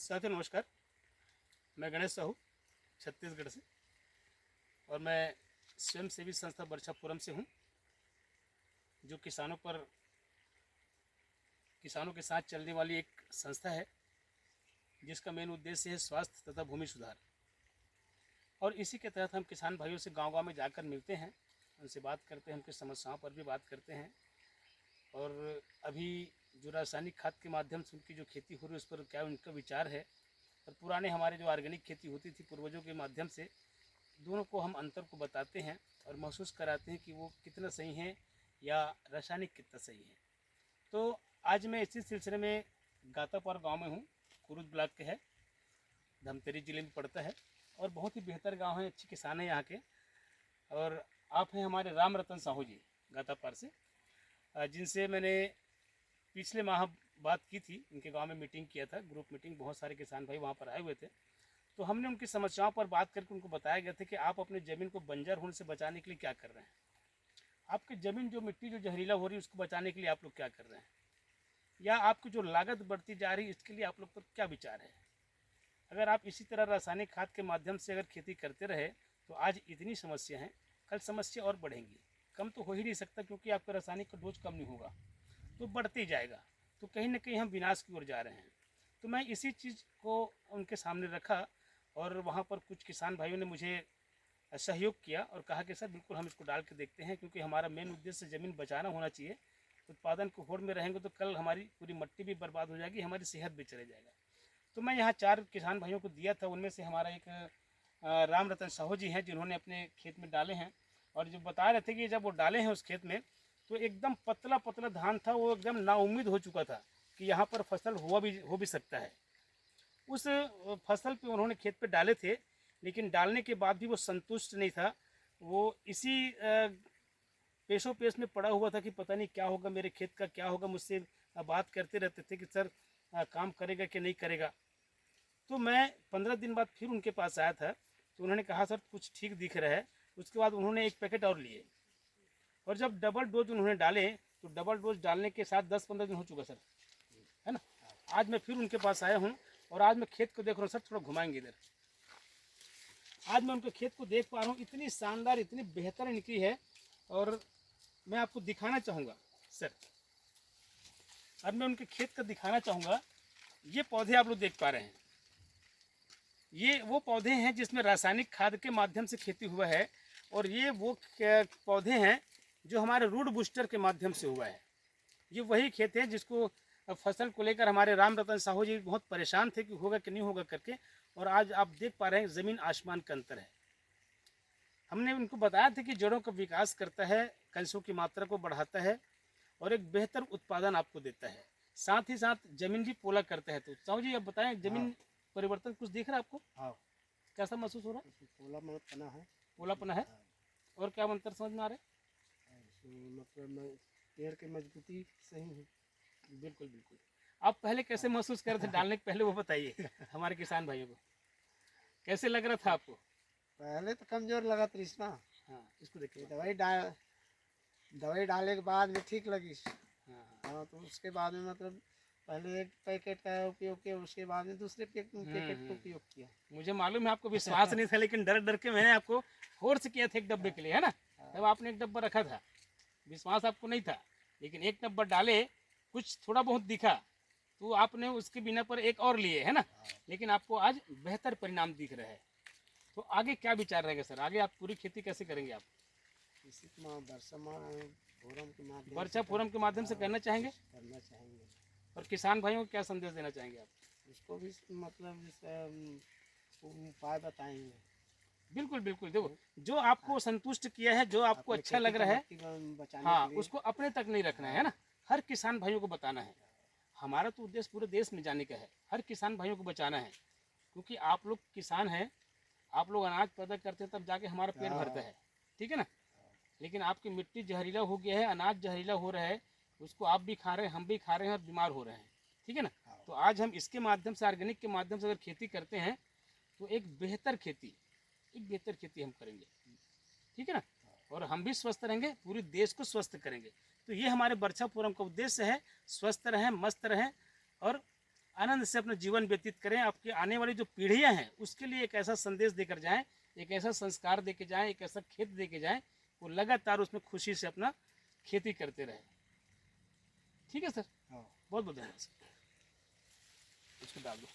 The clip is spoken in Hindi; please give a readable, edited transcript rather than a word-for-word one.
साथियों नमस्कार। मैं गणेश साहू छत्तीसगढ़ से और मैं स्वयं सेवी संस्था बरछापुरम से हूँ, जो किसानों के साथ चलने वाली एक संस्था है जिसका मेन उद्देश्य है स्वास्थ्य तथा भूमि सुधार। और इसी के तहत हम किसान भाइयों से गांव-गांव में जाकर मिलते हैं, उनसे बात करते हैं, उनकी समस्याओं पर भी बात करते हैं। और अभी जो रासायनिक खाद के माध्यम से उनकी जो खेती हो रही है उस पर क्या उनका विचार है, और पुराने हमारे जो ऑर्गेनिक खेती होती थी पूर्वजों के माध्यम से, दोनों को हम अंतर को बताते हैं और महसूस कराते हैं कि वो कितना सही है या रासायनिक कितना सही है। तो आज मैं इसी सिलसिले में गातापार गांव में हूँ, कुरुद ब्लॉक के है, धमतरी जिले में पड़ता है और बहुत ही बेहतर गांव है, अच्छे किसान हैं यहाँ के। और आप हैं हमारे राम रतन साहू जी गातापार से, जिनसे मैंने पिछले माह बात की थी। इनके गांव में मीटिंग किया था, ग्रुप मीटिंग, बहुत सारे किसान भाई वहाँ पर आए हुए थे। तो हमने उनकी समस्याओं पर बात करके उनको बताया गया था कि आप अपने ज़मीन को बंजर होने से बचाने के लिए क्या कर रहे हैं, आपकी ज़मीन जो मिट्टी जो जहरीला हो रही है उसको बचाने के लिए आप लोग क्या कर रहे हैं, या आपकी जो लागत बढ़ती जा रही है इसके लिए आप लोग पर क्या विचार है। अगर आप इसी तरह रासायनिक खाद के माध्यम से अगर खेती करते रहे तो आज इतनी समस्या हैं, कल समस्या और बढ़ेंगी। कम तो हो ही नहीं सकता, क्योंकि आपका रासायनिक का डोज कम नहीं होगा तो बढ़ते ही जाएगा। तो कहीं ना कहीं हम विनाश की ओर जा रहे हैं। तो मैं इसी चीज़ को उनके सामने रखा और वहाँ पर कुछ किसान भाइयों ने मुझे सहयोग किया और कहा कि सर बिल्कुल हम इसको डाल के देखते हैं, क्योंकि हमारा मेन उद्देश्य ज़मीन बचाना होना चाहिए। उत्पादन को होड़ में रहेंगे तो कल हमारी पूरी मिट्टी भी बर्बाद हो जाएगी, हमारी सेहत भी चले जाएगा। तो मैं यहाँ 4 किसान भाइयों को दिया था, उनमें से हमारा एक राम रतन साहू जी हैं जिन्होंने अपने खेत में डाले हैं। और जो बता रहे थे कि जब वो डाले हैं उस खेत में तो एकदम पतला पतला धान था, वो एकदम नाउम्मीद हो चुका था कि यहाँ पर फसल हो भी सकता है। उस फसल पे उन्होंने खेत पे डाले थे, लेकिन डालने के बाद भी वो संतुष्ट नहीं था। वो इसी पेशों पेश में पड़ा हुआ था कि पता नहीं क्या होगा, मेरे खेत का क्या होगा। मुझसे बात करते रहते थे कि सर काम करेगा कि नहीं करेगा। तो मैं 15 दिन बाद फिर उनके पास आया था, तो उन्होंने कहा सर कुछ ठीक दिख रहा है। उसके बाद उन्होंने एक पैकेट और लिए, और जब डबल डोज उन्होंने डाले तो डबल डोज डालने के साथ 10-15 दिन हो चुका सर, है ना। आज मैं फिर उनके पास आया हूँ और आज मैं खेत को देख रहा हूँ। सर थोड़ा घुमाएंगे इधर। आज मैं उनके खेत को देख पा रहा हूँ, इतनी शानदार इतनी बेहतर निकली है। और मैं आपको दिखाना चाहूँगा सर, अब मैं उनके खेत का दिखाना चाहूँगा। ये पौधे आप लोग देख पा रहे हैं, ये वो पौधे हैं जिसमें रासायनिक खाद के माध्यम से खेती हुआ है, और ये वो पौधे हैं जो हमारे रूट बूस्टर के माध्यम से हुआ है। ये वही खेत है जिसको फसल को लेकर हमारे राम रतन साहू जी बहुत परेशान थे कि होगा कि नहीं होगा करके, और आज आप देख पा रहे हैं ज़मीन आसमान का अंतर है। हमने उनको बताया था कि जड़ों का विकास करता है, कंसों की मात्रा को बढ़ाता है और एक बेहतर उत्पादन आपको देता है, साथ ही साथ ज़मीन भी पोला करता है। तो साहू जी अब बताएं, ज़मीन परिवर्तन कुछ दिख रहा है आपको? हाँ, कैसा महसूस हो रहा है? पोला मतलब पना है। पोलापना है। और क्या अंतर समझ में आ रहा इसमें मतलब पेड़ की मजबूती सही है। है? बिल्कुल बिल्कुल। आप पहले कैसे महसूस कर रहे थे डालने के पहले, वो बताइए हमारे किसान भाइयों को कैसे लग रहा था आपको? पहले तो कमजोर लगा था इसमें। हाँ इसको देखिए। दवाई डालने के बाद में ठीक लगी। हाँ हाँ, तो उसके बाद में मतलब पहले एक पैकेट का उपयोग किया, उसके बाद में दूसरे पैकेट का उपयोग किया। मुझे मालूम है आपको विश्वास नहीं था, लेकिन डर डर के मैंने आपको फोर्स किया था एक डब्बे के लिए, है ना। तब आपने एक डब्बा रखा था, विश्वास आपको नहीं था, लेकिन एक डब्बा डाले, कुछ थोड़ा बहुत दिखा तो आपने उसके बिना पर एक और लिए, है ना। लेकिन आपको आज बेहतर परिणाम दिख रहा है। तो आगे क्या विचार रहेगा सर, आगे आप पूरी खेती कैसे करेंगे आप? इसी फोरम के माध्यम वर्षा फोरम के माध्यम से करना चाहेंगे, करना चाहेंगे। और किसान भाइयों को क्या संदेश देना चाहेंगे आप? उसको भी मतलब उपाय बताएंगे। बिल्कुल बिल्कुल। देखो, जो आपको संतुष्ट किया है, जो आपको अच्छा लग रहा है, हाँ उसको अपने तक नहीं रखना है ना, हर किसान भाइयों को बताना है। हमारा तो उद्देश्य पूरे देश में जाने का है, हर किसान भाइयों को बचाना है, क्योंकि आप लोग किसान हैं, आप लोग अनाज पैदा करते हैं तब जाके हमारा पेट भरता है, ठीक है ना। लेकिन आपकी मिट्टी जहरीला हो गया है, अनाज जहरीला हो रहा है, उसको आप भी खा रहे हैं, हम भी खा रहे हैं और बीमार हो रहे हैं, ठीक है ना। तो आज हम इसके माध्यम से, ऑर्गेनिक के माध्यम से अगर खेती करते हैं तो एक बेहतर खेती हम करेंगे, ठीक है ना। और हम भी स्वस्थ रहेंगे, पूरे देश को स्वस्थ करेंगे। तो ये हमारे बरछापुरम का उद्देश्य है, स्वस्थ रहें, मस्त रहें और आनंद से अपना जीवन व्यतीत करें। आपकी आने वाली जो पीढ़ियां हैं उसके लिए एक ऐसा संदेश देकर जाएं, एक ऐसा संस्कार देके जाएं, एक ऐसा खेत देके जाएं, वो लगातार उसमें खुशी से अपना खेती करते रहें। ठीक है सर, हाँ। बहुत बहुत धन्यवाद सर। इसको डाल दो।